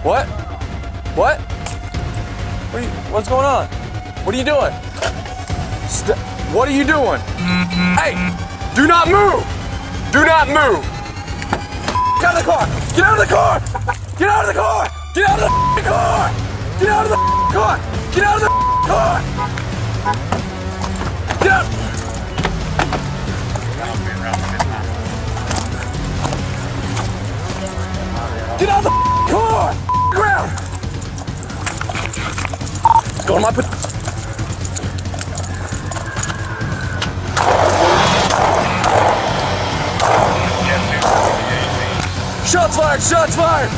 What? What? What's going on? What are you doing? What are you doing? Hey! Do not move! Do not move! Get out of the car! Get out of the car! Get out of the car! Get out of the car! Get out of the car! Get out of the car! Get out! Get out of the car! Ground! Go on my Shots fired! Shots fired!